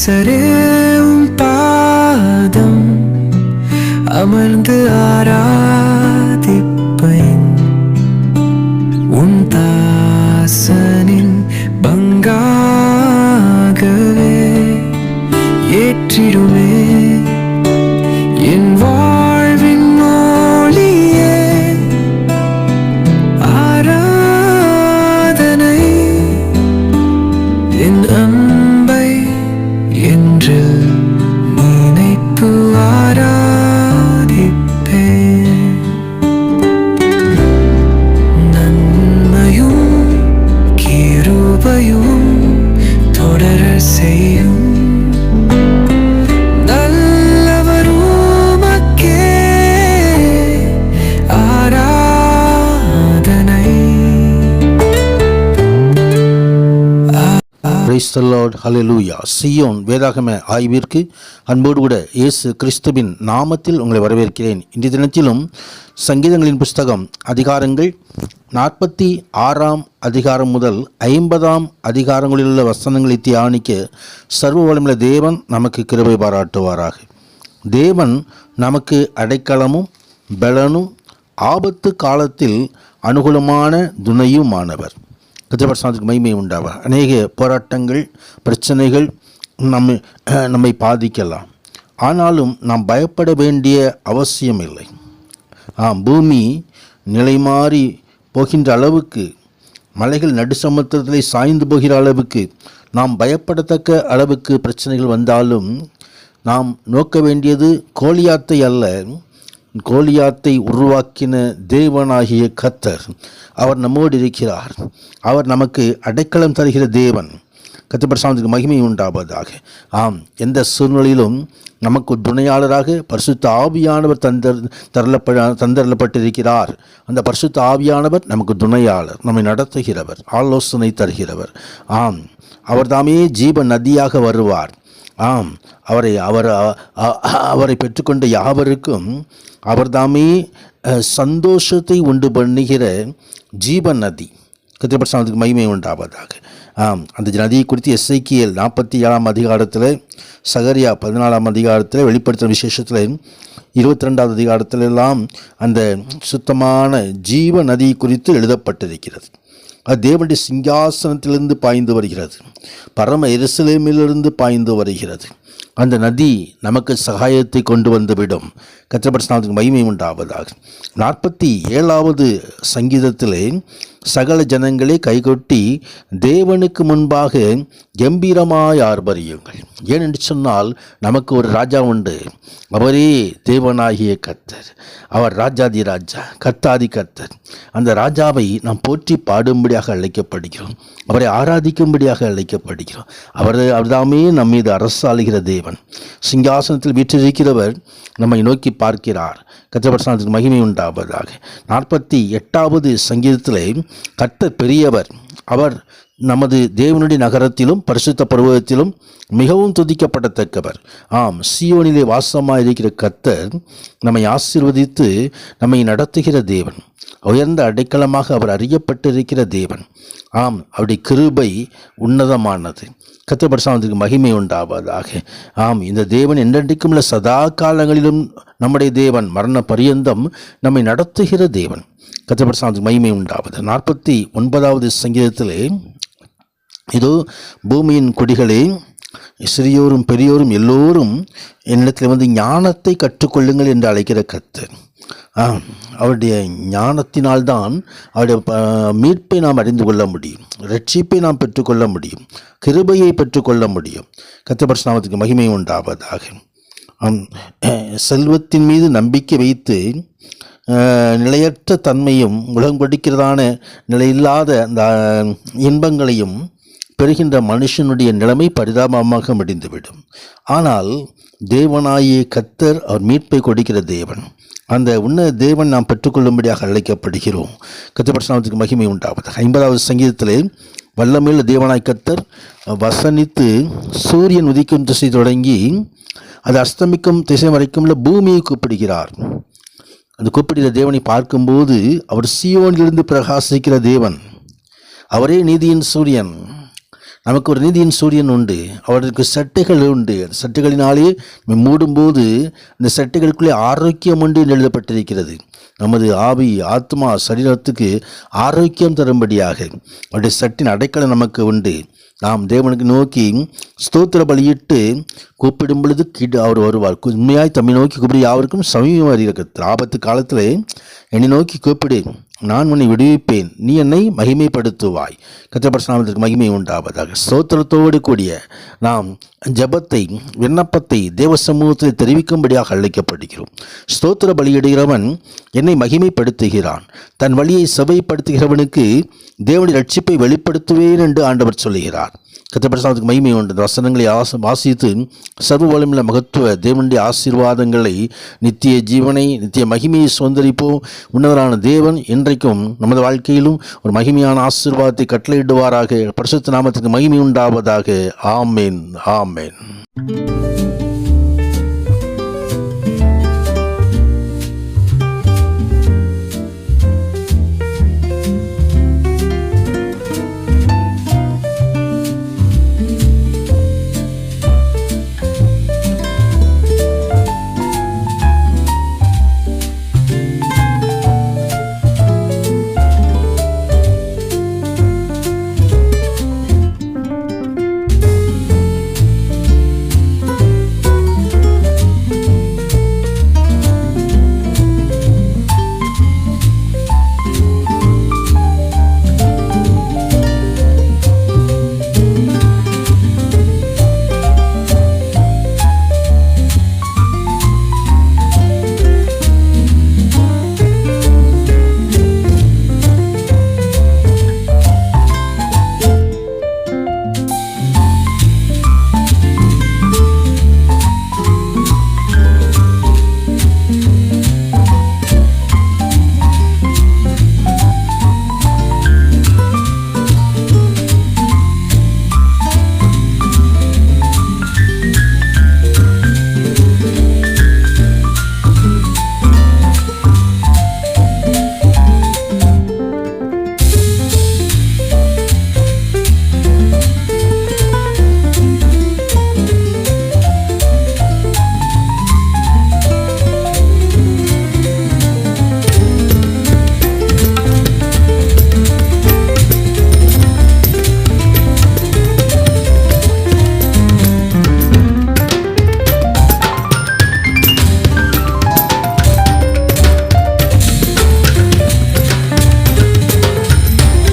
நேசரேவும் பாதம் அமர்ந்து ஆராதிப்பேன். உன் தாசனின் பங்காகவே ஏற்றிடுமே என் வாழ்வின் மொழியே. ஆராதனை என் அன்பை என்று நினைத்து ஆராதிப்பேன். நன்மையும் கிருபையும் தொடர செய்யும் பிரைஸ் தி லார்ட், ஹல்லேலூயா. சீயோன் வேதாகம ஆய்விற்கு அன்போடு கூட இயேசு கிறிஸ்துவின் நாமத்தில் உங்களை வரவேற்கிறேன். இன்றைய தினத்திலும் சங்கீதங்களின் புஸ்தகம் அதிகாரங்கள் 46ஆம் அதிகாரம் முதல் 50ஆம் அதிகாரங்களில் உள்ள வசனங்களை தியானிக்க சர்வ வல்லமையுள்ள தேவன் நமக்கு கிருபை பாராட்டுவாராக. தேவன் நமக்கு அடைக்கலமும் பலனும் ஆபத்து காலத்தில் அனுகூலமான துணையுமானவர். கர்த்தருக்கு மகிமை உண்டாவா. அநேக போராட்டங்கள், பிரச்சனைகள் நம்மை பாதிக்கலாம். ஆனாலும் நாம் பயப்பட வேண்டிய அவசியம் இல்லை. பூமி நிலைமாறி போகின்ற அளவுக்கு, மலைகள் நடுசமுத்திரத்திலே சாய்ந்து போகிற அளவுக்கு, நாம் பயப்படத்தக்க அளவுக்கு பிரச்சனைகள் வந்தாலும் நாம் நோக்க வேண்டியது கோலியாத்தை அல்ல, கோலியாத்தை உருவாக்கின தேவனாகிய கர்த்தர். அவர் நம்மோடு இருக்கிறார். அவர் நமக்கு அடைக்கலம் தருகிற தேவன். கர்த்தருக்கு மகிமை உண்டாவதாக. எந்த சூழ்நிலையிலும் நமக்கு துணையாளராக பரிசுத்த ஆவியானவர் தந்தரப்பட்டிருக்கிறார். அந்த பரிசுத்த ஆவியானவர் நமக்கு துணையாளர், நம்மை நடத்துகிறவர், ஆலோசனை தருகிறவர். அவர் தாமே ஜீவ நதியாக வருவார். அவரை பெற்றுக்கொண்ட யாவருக்கும் அவர்தாமே சந்தோஷத்தை உண்டு பண்ணுகிற ஜீவ நதி. கர்த்தருக்கு மகிமை உண்டாவதாக. அந்த நதியை குறித்து எசேக்கியேல் 47ஆம் அதிகாரத்தில், சகரியா 14ஆம் அதிகாரத்தில், வெளிப்படுத்தின விசேஷத்தில் 22வது அதிகாரத்தில் எல்லாம் அந்த சுத்தமான ஜீவ நதி குறித்து எழுதப்பட்டிருக்கிறது. அது தேவனுடைய சிங்காசனத்திலிருந்து பாய்ந்து வருகிறது, பரம எருசலேமிலிருந்து பாய்ந்து வருகிறது. அந்த நதி நமக்கு சகாயத்தை கொண்டு வந்துவிடும். கர்த்தருக்கு மகிமை உண்டாவதாக. 47வது சங்கீதத்திலே சகல ஜனங்களே கைகொட்டி தேவனுக்கு முன்பாக கம்பீரமாய் ஆர்ப்பரியுங்கள். ஏனென்று சொன்னால் நமக்கு ஒரு ராஜா உண்டு. அவரே தேவனாகிய கர்த்தர். அவர் ராஜாதி ராஜா, கர்த்தாதி கர்த்தர். அந்த ராஜாவை நாம் போற்றி பாடும்படியாக அழைக்கப்படுகிறோம். அவரை ஆராதிக்கும்படியாக அழைக்கப்படுகிறோம். அவர்தாமே நம் மீது அரசாளுகிற தேவன். சிங்காசனத்தில் வீற்றிருக்கிறவர் நம்மை நோக்கி பார்க்கிறார். கர்த்தருக்கு மகிமை உண்டாவதாக. 48வது சங்கீதத்திலே கர்த்தர் பெரியவர், அவர் நமது தேவனுடைய நகரத்திலும் பரிசுத்த பர்வதத்திலும் மிகவும் துதிக்கப்படத்தக்கவர். சீயோனிலே வாசமாயிருக்கிற கர்த்தர் நம்மை ஆசீர்வதித்து நம்மை நடத்துகிற தேவன். உயர்ந்த அடைக்கலமாக அவர் அறியப்பட்டிருக்கிற தேவன். அவருடைய கிருபை உன்னதமானது. கர்த்தருக்கு மகிமை உண்டாவதாக. இந்த தேவன் என்றென்றைக்கும் உள்ள சதா காலங்களிலும் நம்முடைய தேவன், மரண பரியந்தம் நம்மை நடத்துகிற தேவன். கர்த்தருக்கு மகிமை உண்டாவது. 49வது சங்கீதத்திலே, இதோ பூமியின் குடிகளே, சிறியோரும் பெரியோரும் எல்லோரும் என்னிடத்தில் வந்து ஞானத்தை கற்றுக்கொள்ளுங்கள் என்று அழைக்கிற கர்த்தர். அவருடைய ஞானத்தினால்தான் அவருடைய மீட்பை நாம் அறிந்து கொள்ள முடியும், ரட்சிப்பை நாம் பெற்றுக்கொள்ள முடியும், கிருபையை பெற்றுக்கொள்ள முடியும். கர்த்தருக்கு மகிமை உண்டாவதாக. செல்வத்தின் மீது நம்பிக்கை வைத்து நிலையற்ற தன்மையும் உலகொடுக்கிறதான நிலையில்லாத அந்த இன்பங்களையும் பெறுகின்ற மனுஷனுடைய நிலைமை பரிதாபமாக முடிந்துவிடும். ஆனால் தேவனாகிய கர்த்தர் அவர் மீட்பை கொடுக்கிற தேவன். அந்த உன்னத தேவன் நாம் பெற்றுக்கொள்ளும்படியாக அழைக்கப்படுகிறோம். கர்த்தருக்கு மகிமை உண்டாவது. 50வது சங்கீதத்திலே, வல்லமையுள்ள தேவனாய் கர்த்தர் வசனித்து சூரியன் உதிக்கும் திசை தொடங்கி அது அஸ்தமிக்கும் திசை வரைக்கும் உள்ள பூமியை கூப்பிடுகிறார். அந்த கூப்பிடுகிற தேவனை பார்க்கும்போது அவர் சீயோனிலிருந்து பிரகாசிக்கிற தேவன். அவரே நீதியின் சூரியன். நமக்கு ஒரு நீதியின் சூரியன் உண்டு, அவருக்கு சட்டைகள் உண்டு. அந்த சட்டைகளினாலே நம்ம மூடும்போது இந்த சட்டைகளுக்குள்ளே ஆரோக்கியம் உண்டு என்று எழுதப்பட்டிருக்கிறது. நமது ஆவி, ஆத்மா, சரீரத்துக்கு ஆரோக்கியம் தரும்படியாக அவருடைய சட்டின் அடைக்கலம் நமக்கு உண்டு. நாம் தேவனுக்கு நோக்கி ஸ்தோத்திர பலியிட்டு கூப்பிடும் பொழுது அவர் வருவார். உண்மையாய் தம்மை நோக்கி கூப்பிடு யாருக்கும் சமீபமாக இருக்கிறது. ஆபத்து காலத்தில் என்னை நோக்கி கூப்பிடு, நான் உன்னை விடுவிப்பேன், நீ என்னை மகிமைப்படுத்துவாய். கர்த்தருடைய நாமத்திற்கு மகிமை உண்டாவதாக. ஸ்தோத்திரத்தோடு கூடிய நாம் ஜெபத்தை, விண்ணப்பத்தை தேவ சமூகத்தில் தெரிவிக்கும்படியாக அழைக்கப்படுகிறோம். ஸ்தோத்திர பலியிடுகிறவன் என்னை மகிமைப்படுத்துகிறான். தன் வழியை செவைப்படுத்துகிறவனுக்கு தேவனுடைய ரட்சிப்பை வெளிப்படுத்துவேன் என்று ஆண்டவர் சொல்லுகிறார். கர்த்தருடைய மகிமை உண்டு. இந்த வசனங்களை வாசித்து சர்வ வல்லமையுள்ள மகத்துவ தேவனுடைய ஆசீர்வாதங்களை, நித்திய ஜீவனை, நித்திய மகிமையை சுதந்தரிப்போம். உன்னதரான தேவன் இன்றைக்கும் நமது வாழ்க்கையிலும் ஒரு மகிமையான ஆசீர்வாதத்தை கட்டளையிடுவாராக. பரிசுத்த நாமத்துக்கு மகிமை உண்டாவதாக. ஆமேன், ஆமேன்.